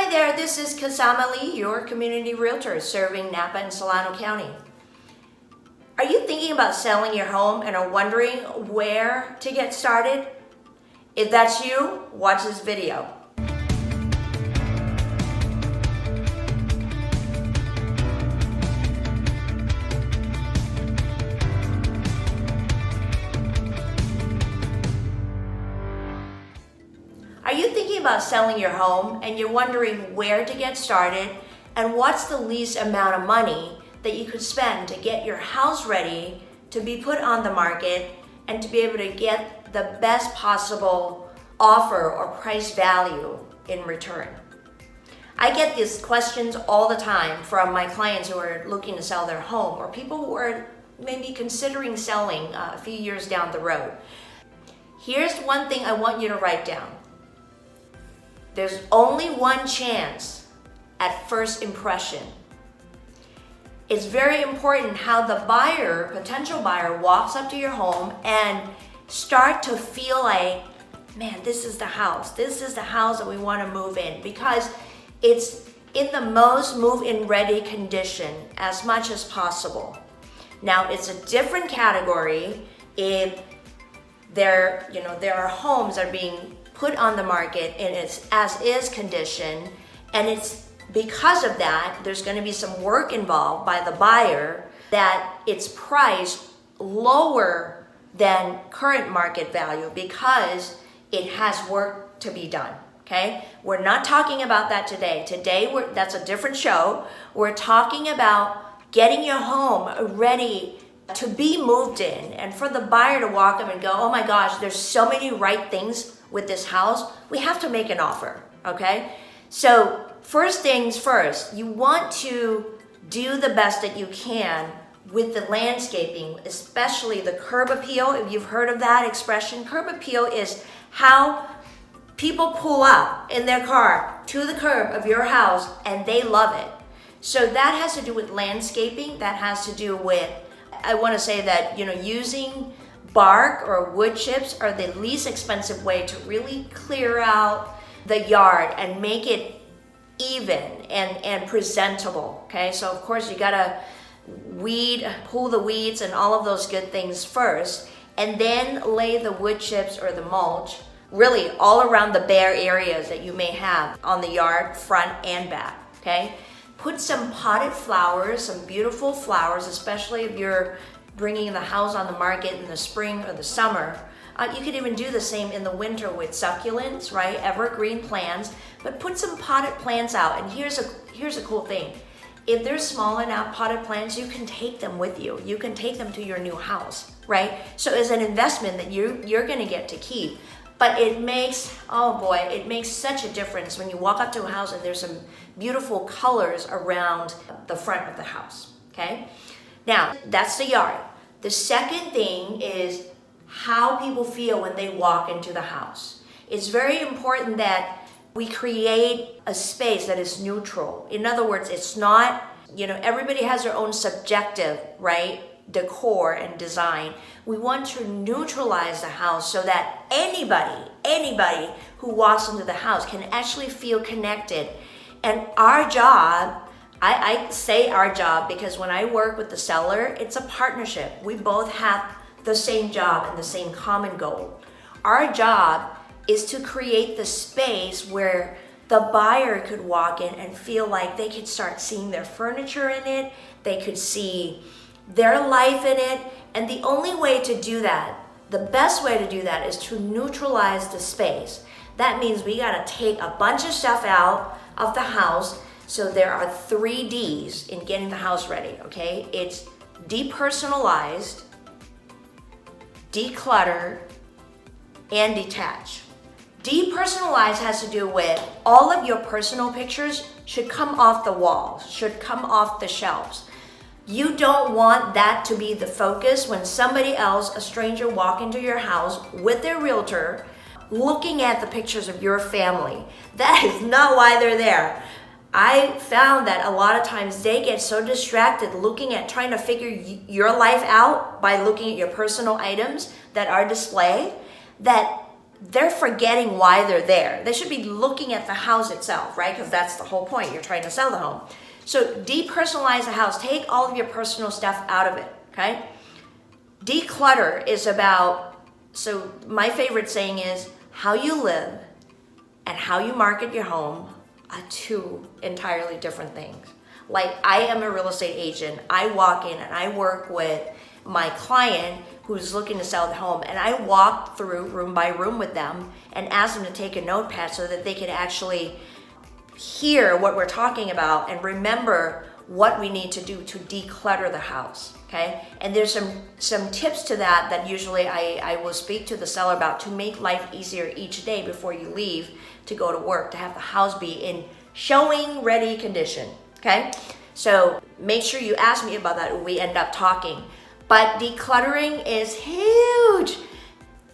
Hi there, this is Kasama Lee, your community realtor serving Napa and Solano County. Are you thinking about selling your home and are wondering where to get started? If that's you, watch this video. Are you thinking about selling your home and you're wondering where to get started and what's the least amount of money that you could spend to get your house ready to be put on the market and to be able to get the best possible offer or price value in return? I get these questions all the time from my clients who are looking to sell their home or people who are maybe considering selling a few years down the road. Here's one thing I want you to write down. There's only one chance at first impression. It's very important how the buyer, potential buyer, walks up to your home and start to feel like, man, this is the house. This is the house that we want to move in, because it's in the most move-in ready condition as much as possible. Now, it's a different category if there are homes that are being put on the market in its as-is condition, and it's because of that there's going to be some work involved by the buyer that it's priced lower than current market value because it has work to be done. Okay, we're not talking about that today. That's a different show. We're talking about getting your home ready to be moved in, and for the buyer to walk up and go, oh my gosh, there's so many right things with this house, we have to make an offer, okay? So first things first, you want to do the best that you can with the landscaping, especially the curb appeal. If you've heard of that expression, curb appeal is how people pull up in their car to the curb of your house and they love it. So that has to do with landscaping. That has to do with, I want to say that, using bark or wood chips are the least expensive way to really clear out the yard and make it even and presentable. Okay, so of course you gotta pull the weeds and all of those good things first, and then lay the wood chips or the mulch really all around the bare areas that you may have on the yard, front and back. Okay, put some potted flowers, some beautiful flowers, especially if you're bringing the house on the market in the spring or the summer. You could even do the same in the winter with succulents, right? Evergreen plants, but put some potted plants out. And here's a cool thing. If they're small enough potted plants, you can take them with you. You can take them to your new house, right? So it's an investment that you're gonna get to keep. But it makes such a difference when you walk up to a house and there's some beautiful colors around the front of the house, okay? Now, that's the yard. The second thing is how people feel when they walk into the house. It's very important that we create a space that is neutral. In other words, it's not, everybody has their own subjective, right, decor and design. We want to neutralize the house so that anybody who walks into the house can actually feel connected. And our job, I say our job because when I work with the seller, it's a partnership. We both have the same job and the same common goal. Our job is to create the space where the buyer could walk in and feel like they could start seeing their furniture in it, they could see their life in it. And the only way to do that, the best way to do that, is to neutralize the space. That means we gotta take a bunch of stuff out of the house. So there are 3 D's in getting the house ready, okay? It's depersonalized, declutter, and detach. Depersonalized has to do with all of your personal pictures should come off the walls, should come off the shelves. You don't want that to be the focus when somebody else, a stranger, walk into your house with their realtor looking at the pictures of your family. That is not why they're there. I found that a lot of times they get so distracted trying to figure your life out by looking at your personal items that are displayed, that they're forgetting why they're there. They should be looking at the house itself, right? Because that's the whole point. You're trying to sell the home. So depersonalize the house. Take all of your personal stuff out of it, okay? Declutter is about, so my favorite saying is, how you live and how you market your home are two entirely different things. Like, I am a real estate agent. I walk in and I work with my client who's looking to sell the home, and I walk through room by room with them and ask them to take a notepad so that they can actually hear what we're talking about and remember what we need to do to declutter the house, okay? And there's some tips to that usually I will speak to the seller about to make life easier each day before you leave to go to work, to have the house be in showing ready condition, okay? So make sure you ask me about that when we end up talking. But decluttering is huge.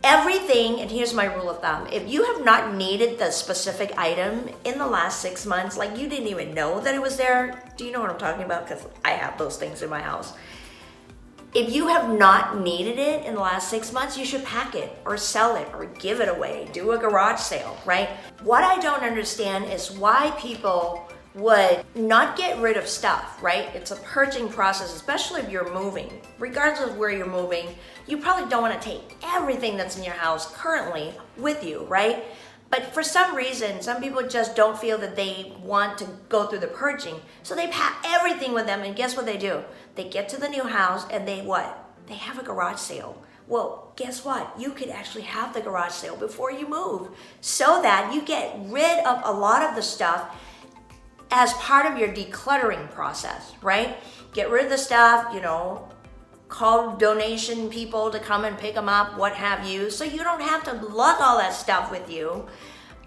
Everything, and here's my rule of thumb, if you have not needed the specific item in the last 6 months, like you didn't even know that it was there, do you know what I'm talking about? Because I have those things in my house. If you have not needed it in the last 6 months, you should pack it or sell it or give it away, do a garage sale, right? What I don't understand is why people would not get rid of stuff, right? It's a purging process, especially if you're moving. Regardless of where you're moving, you probably don't want to take everything that's in your house currently with you, right? But for some reason, some people just don't feel that they want to go through the purging. So they pack everything with them, and guess what they do? They get to the new house and they what? They have a garage sale. Well, guess what? You could actually have the garage sale before you move so that you get rid of a lot of the stuff as part of your decluttering process, right? Get rid of the stuff, call donation people to come and pick them up, what have you, so you don't have to lug all that stuff with you.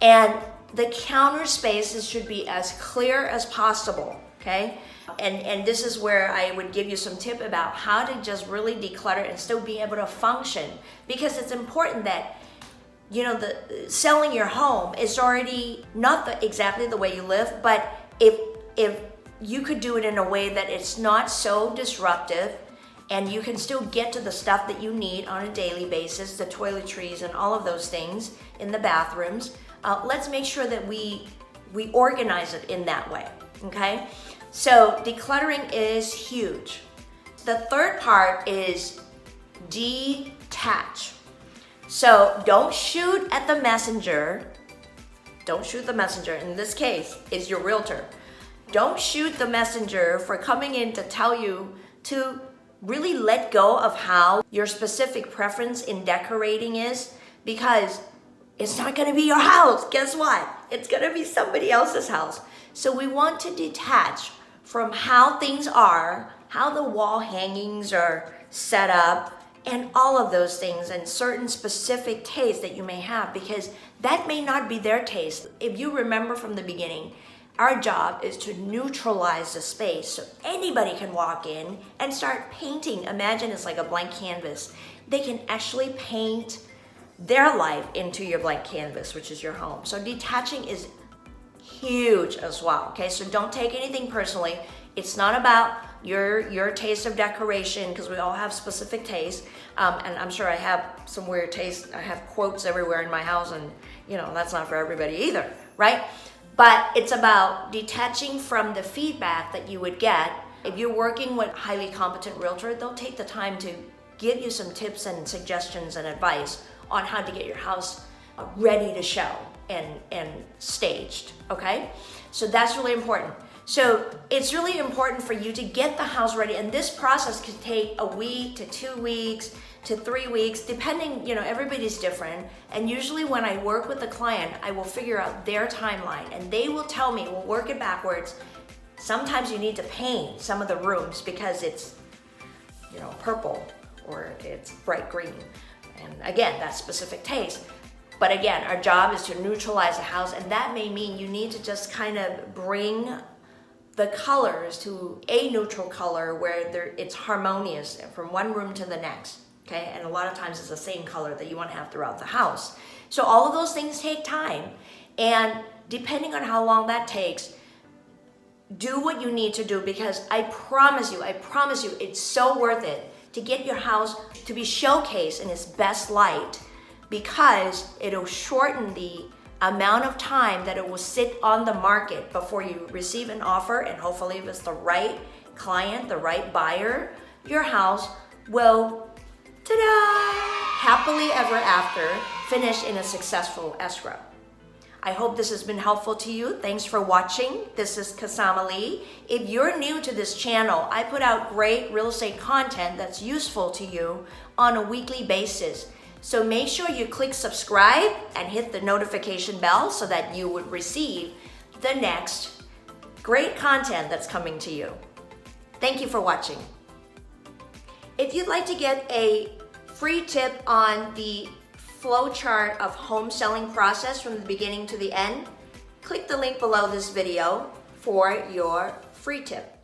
And the counter spaces should be as clear as possible, okay? And this is where I would give you some tip about how to just really declutter and still be able to function, because it's important that the selling your home is already not exactly the way you live, but if you could do it in a way that it's not so disruptive and you can still get to the stuff that you need on a daily basis, the toiletries and all of those things in the bathrooms, let's make sure that we organize it in that way, okay? So decluttering is huge. The third part is detach. So don't shoot at the messenger. Don't shoot the messenger. In this case, is your realtor. Don't shoot the messenger for coming in to tell you to really let go of how your specific preference in decorating is, because it's not going to be your house. Guess what? It's going to be somebody else's house. So we want to detach from how things are, how the wall hangings are set up, and all of those things, and certain specific tastes that you may have, because that may not be their taste. If you remember from the beginning, our job is to neutralize the space so anybody can walk in and start painting. Imagine it's like a blank canvas. They can actually paint their life into your blank canvas, which is your home. So detaching is huge as well, okay? So don't take anything personally. It's not about your taste of decoration, because we all have specific tastes, and I'm sure I have some weird tastes. I have quotes everywhere in my house, and that's not for everybody either, right? But it's about detaching from the feedback that you would get. If you're working with a highly competent realtor, they'll take the time to give you some tips and suggestions and advice on how to get your house ready to show and staged, okay? So that's really important. So it's really important for you to get the house ready, and this process could take a week to 2 weeks to 3 weeks, depending, everybody's different. And usually when I work with the client, I will figure out their timeline, and they will tell me, we'll work it backwards. Sometimes you need to paint some of the rooms because it's, purple or it's bright green. And again, that's specific taste. But again, our job is to neutralize the house, and that may mean you need to just kind of bring the colors to a neutral color where it's harmonious from one room to the next, okay? And a lot of times it's the same color that you want to have throughout the house. So all of those things take time, and depending on how long that takes, do what you need to do, because I promise you, it's so worth it to get your house to be showcased in its best light because it'll shorten the amount of time that it will sit on the market before you receive an offer, and hopefully if it's the right client, the right buyer, your house will, ta-da, happily ever after, finish in a successful escrow. I hope this has been helpful to you. Thanks for watching. This is Kasama Lee. If you're new to this channel, I put out great real estate content that's useful to you on a weekly basis. So make sure you click subscribe and hit the notification bell so that you would receive the next great content that's coming to you. Thank you for watching. If you'd like to get a free tip on the flow chart of home selling process from the beginning to the end, click the link below this video for your free tip.